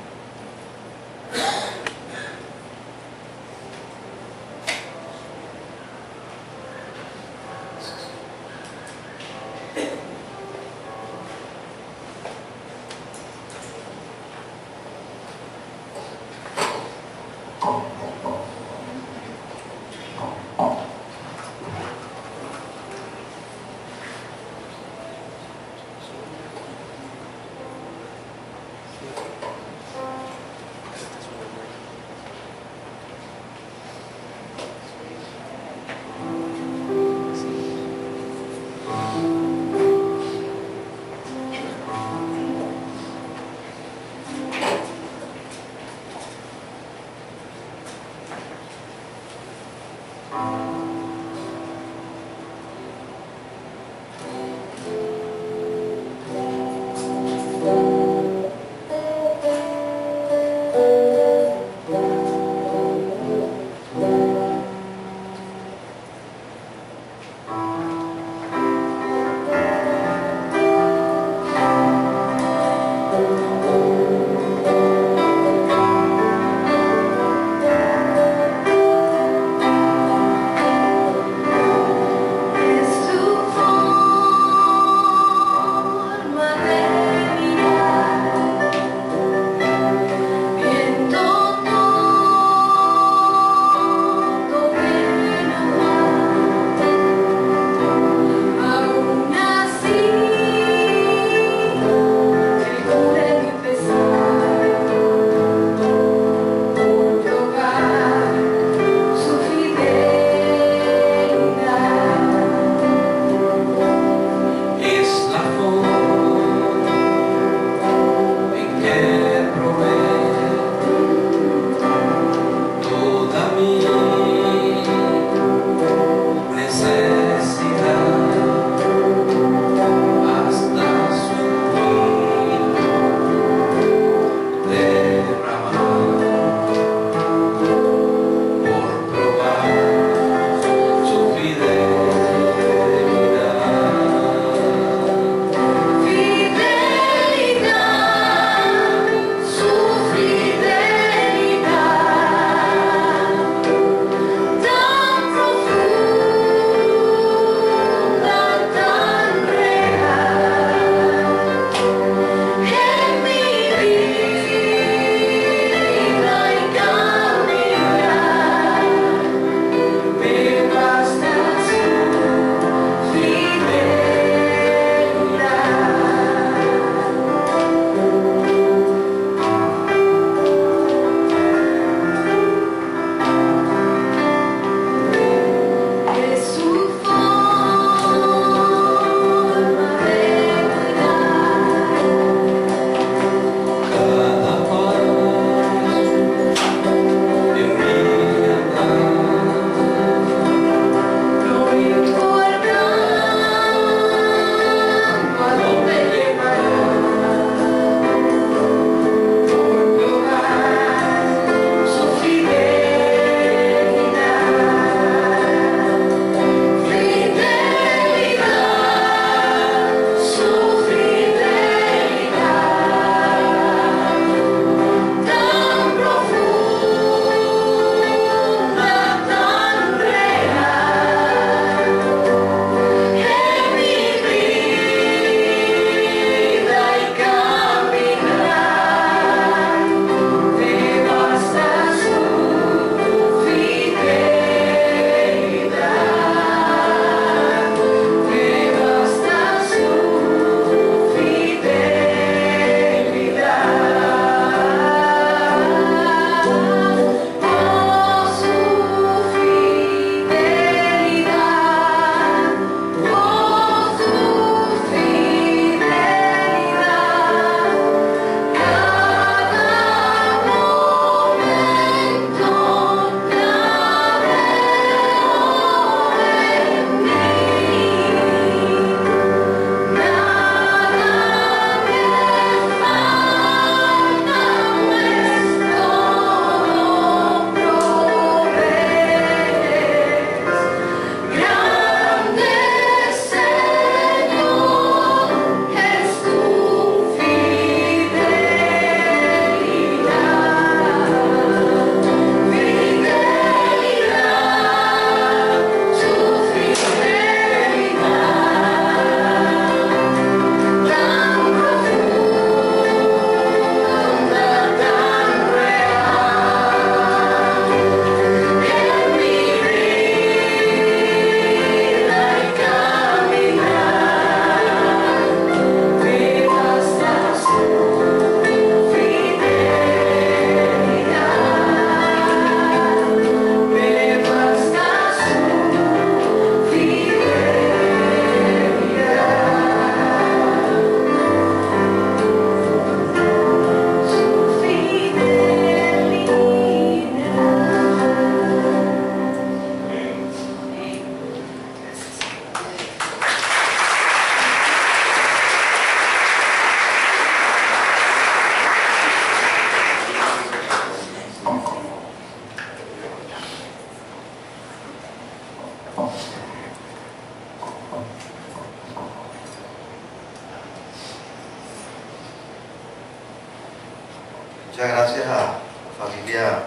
Muchas gracias a la familia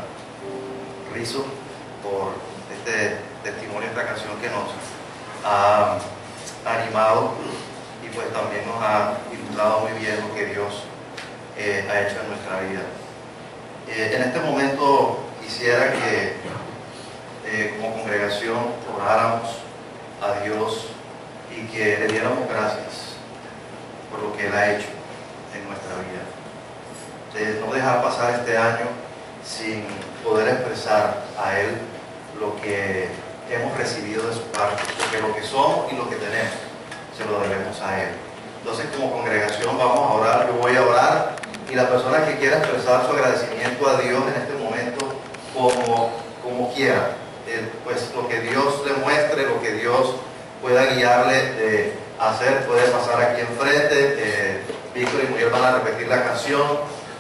Rizzo por este testimonio, esta canción que nos ha animado y pues también nos ha ilustrado muy bien lo que Dios ha hecho en nuestra vida. En este momento quisiera que como congregación oráramos a Dios y que le diéramos gracias por lo que Él ha hecho en nuestra vida. De no dejar pasar este año sin poder expresar a Él lo que hemos recibido de su parte, porque lo que somos y lo que tenemos se lo debemos a Él. Entonces, como congregación vamos a orar, yo voy a orar, y la persona que quiera expresar su agradecimiento a Dios en este momento como quiera, pues lo que Dios le muestre, lo que Dios pueda guiarle de hacer, puede pasar aquí enfrente. Víctor y Muriel van a repetir la canción,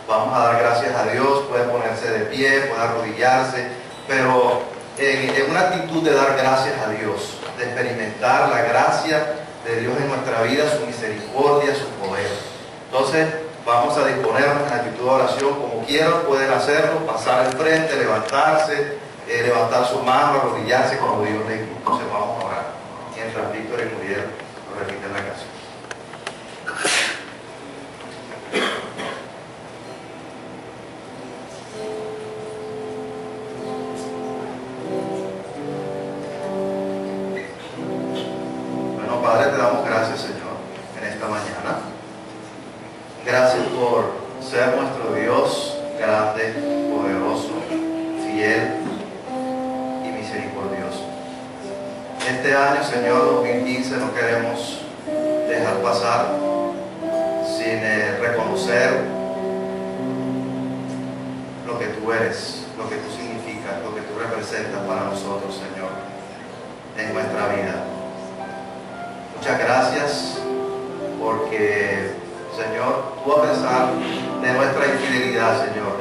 vamos a dar gracias a Dios, puede ponerse de pie, puede arrodillarse, pero en una actitud de dar gracias a Dios, de experimentar la gracia de Dios en nuestra vida, su misericordia, su poder. Entonces vamos a disponernos en actitud de oración, como quieran, pueden hacerlo, pasar al frente, levantarse, levantar su mano, arrodillarse como Dios le gusta. Entonces vamos a orar mientras Víctor y Muriel lo repiten la canción. Bueno, Padre, te damos gracias, Señor, en esta mañana. Gracias por ser nuestro Dios grande, poderoso, fiel y misericordioso. Este año, Señor, 2015, no queremos dejar pasar sin reconocer lo que tú eres, lo que tú significas, lo que tú representas para nosotros, Señor, en nuestra vida. Muchas gracias porque, Señor, tú a pesar de nuestra infidelidad, Señor,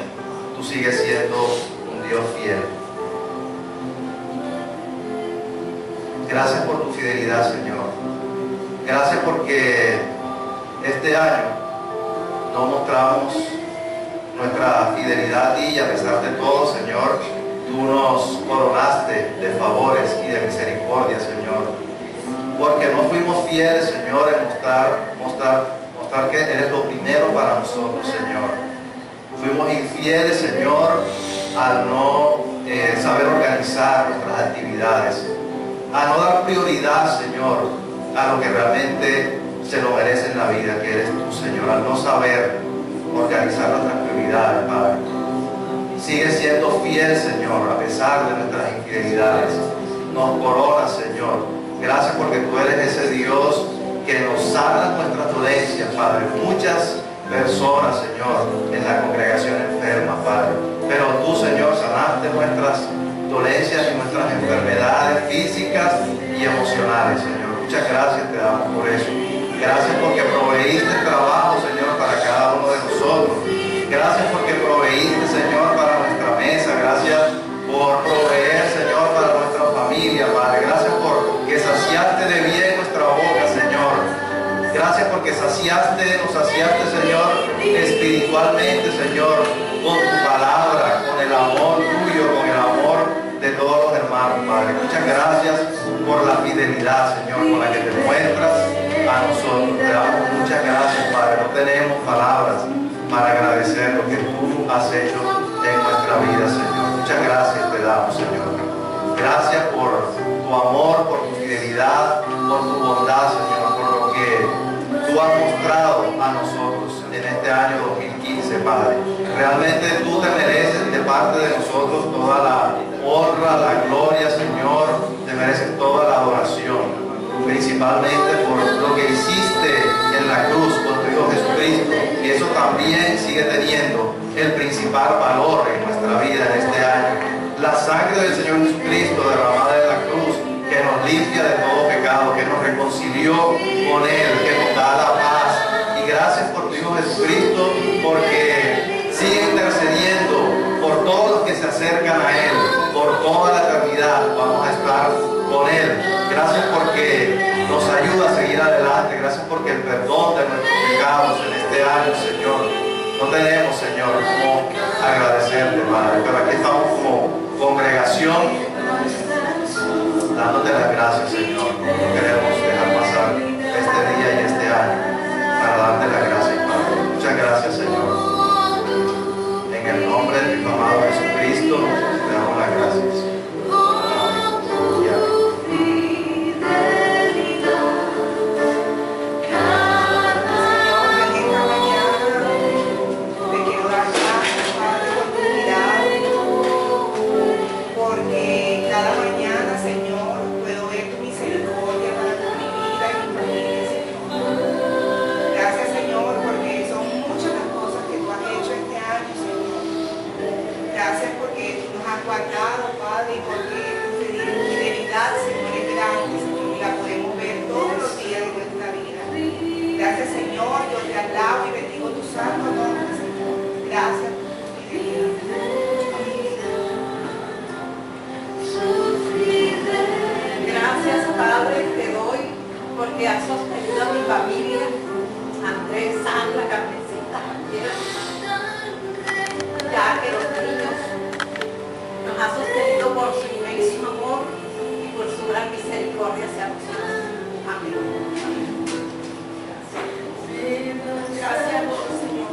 tú sigues siendo un Dios fiel. Gracias por tu fidelidad, Señor. Gracias porque este año no mostramos nuestra fidelidad a ti y a pesar de todo, Señor, tú nos coronaste de favores y de misericordia, Señor. Porque no fuimos fieles, Señor, en mostrar que eres lo primero para nosotros, Señor. Fuimos infieles, Señor, al no saber organizar nuestras actividades, a no dar prioridad, Señor, a lo que realmente se lo merece en la vida, que eres tú, Señor, al no saber organizar nuestras prioridades, Padre. Sigue siendo fiel, Señor, a pesar de nuestras infidelidades. Nos coronas, Señor. Gracias porque tú eres ese Dios que nos sana nuestras dolencias, Padre. Muchas personas, Señor, en la congregación enferma, Padre. Pero tú, Señor, sanaste nuestras dolencias y nuestras enfermedades físicas y emocionales, Señor. Muchas gracias te damos por eso. Gracias porque proveíste trabajo, Señor, para cada uno de nosotros. Gracias porque proveíste, Señor, para nuestra mesa. Gracias por proveer, Señor, para nuestra familia, Padre. Gracias porque saciaste de bien nuestra boca, Señor. Gracias porque nos saciaste, Señor, espiritualmente, Señor, con tu palabra, con el amor tuyo, con el amor de todos los hermanos, Padre. Muchas gracias por la fidelidad, Señor, con la que te muestras a nosotros. Te damos muchas gracias, Padre. No tenemos palabras para agradecer lo que tú has hecho en nuestra vida, Señor. Muchas gracias te damos, Señor. Gracias por tu amor, por tu fidelidad, por tu bondad, Señor, por lo que tú has mostrado a nosotros en este año 2015, Padre. Realmente tú te mereces de parte de nosotros toda la honra, la gloria, Señor. Te mereces toda la adoración, principalmente por lo que hiciste en la cruz con tu Hijo Jesucristo. Y eso también sigue teniendo el principal valor en nuestra vida en este año. La sangre del Señor Jesucristo derramada en la cruz, que nos limpia de todo pecado, que nos reconcilió con Él, que nos da la paz. Y gracias por tu Hijo Jesucristo, porque sigue intercediendo por todos los que se acercan a Él, por toda la eternidad vamos a estar con Él. Gracias porque nos ayuda a seguir adelante. Gracias porque el perdón de nuestros pecados en este año, Señor, No tenemos, Señor, cómo agradecerte, Padre, pero aquí estamos como congregación dándote las gracias, Señor. No queremos dejar pasar este día y este año para darte las gracias, Padre. Muchas gracias, Señor. En el nombre de tu amado Jesucristo, te damos las gracias. Amén. Y amén. Porque cada mañana, Señor, puedo ver tu misericordia para con mi vida y mi familia, Señor. Gracias, Señor, porque son muchas las cosas que tú has hecho este año, Señor. Gracias porque tú nos has guardado, Padre, y porque tu fidelidad, Señor, es grande, Señor, y la podemos ver todos los días de nuestra vida. Gracias, Señor, yo te alabo y bendigo tu santo nombre, Señor. Gracias por tu fidelidad. Gracias, Padre, te doy porque has sostenido a mi familia, Andrés, Sandra, Carmencita, Javier, ya que los niños nos ha sostenido por su inmenso amor y por su gran misericordia hacia nosotros. Amén. Gracias, Señor,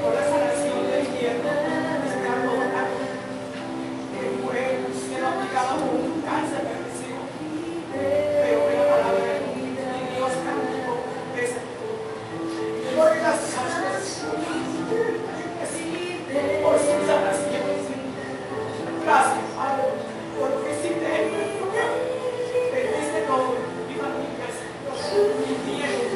por la sanación del hierro, de la boca, que fue, se lo aplicaba con un cáncer que recibo. Pero la palabra de Dios cambió ese futuro. Le doy gracias a Dios por su sanación. Gracias, Padre, por lo que hiciste en nuestro hogar. Bendice todo, mi familia, Señor, mi tiempo.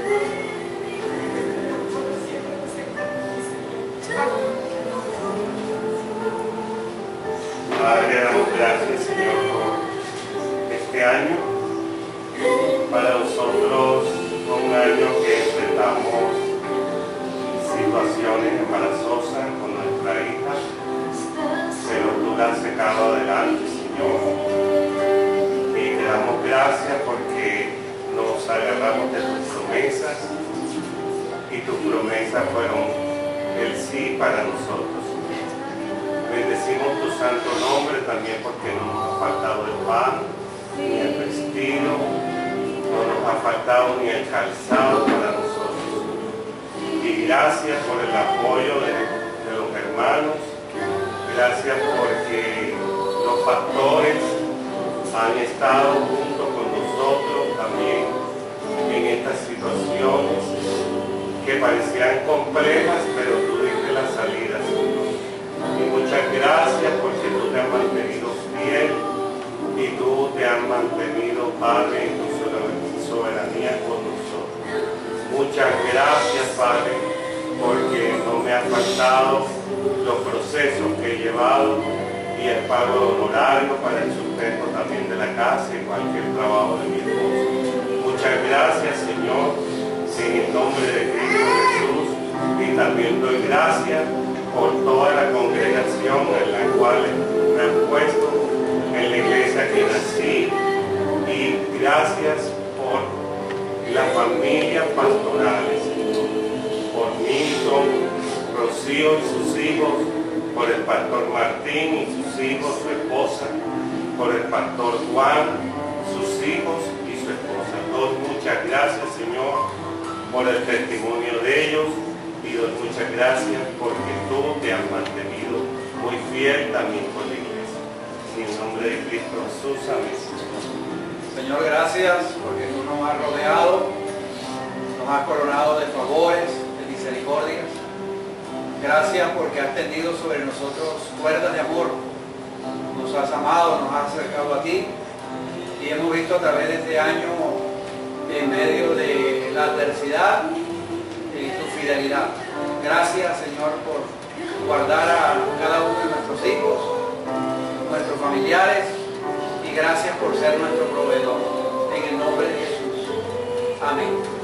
Padre, damos gracias, Señor, por este año. Para nosotros fue un año que enfrentamos situaciones embarazosas con nuestra hija, pero tú la has sacado adelante, Señor. Y te damos gracias porque nos agarramos de tus promesas y tus promesas fueron el sí para nosotros. Bendecimos tu santo nombre también porque no nos ha faltado el pan, ni el vestido, no nos ha faltado ni el calzado para nosotros. Y gracias por el apoyo de los hermanos, gracias porque los pastores han estado junto con nosotros también en estas situaciones que parecían complejas, pero tú diste la salida, Señor. Y muchas gracias porque tú te has mantenido fiel y tú te has mantenido, Padre, en tu soberanía con nosotros. Muchas gracias, Padre, porque no me han faltado los procesos que he llevado y el pago de honorario para el sustento también de la casa, igual que el trabajo de mi esposo. Muchas gracias, Señor, en el nombre de Cristo Jesús, y también doy gracias por toda la congregación en la cual me han puesto, en la iglesia que nací, y gracias por las familias pastorales, por Milton, Rocío y sus hijos, por el pastor Martín y sus hijos, su esposa, por el pastor Juan, sus hijos y su esposa. Doy muchas gracias, Señor, por el testimonio de ellos, y doy muchas gracias porque tú te has mantenido muy fiel también con la iglesia. En el nombre de Cristo Jesús, amén. Señor, gracias porque tú nos has rodeado, nos has coronado de favores, de misericordia. Gracias porque has tendido sobre nosotros cuerdas de amor. Nos has amado, nos has acercado a ti, y hemos visto a través de este año, en medio de la adversidad, tu fidelidad. Gracias, Señor, por guardar a cada uno de nuestros hijos, nuestros familiares, y gracias por ser nuestro proveedor. En el nombre de Jesús. Amén.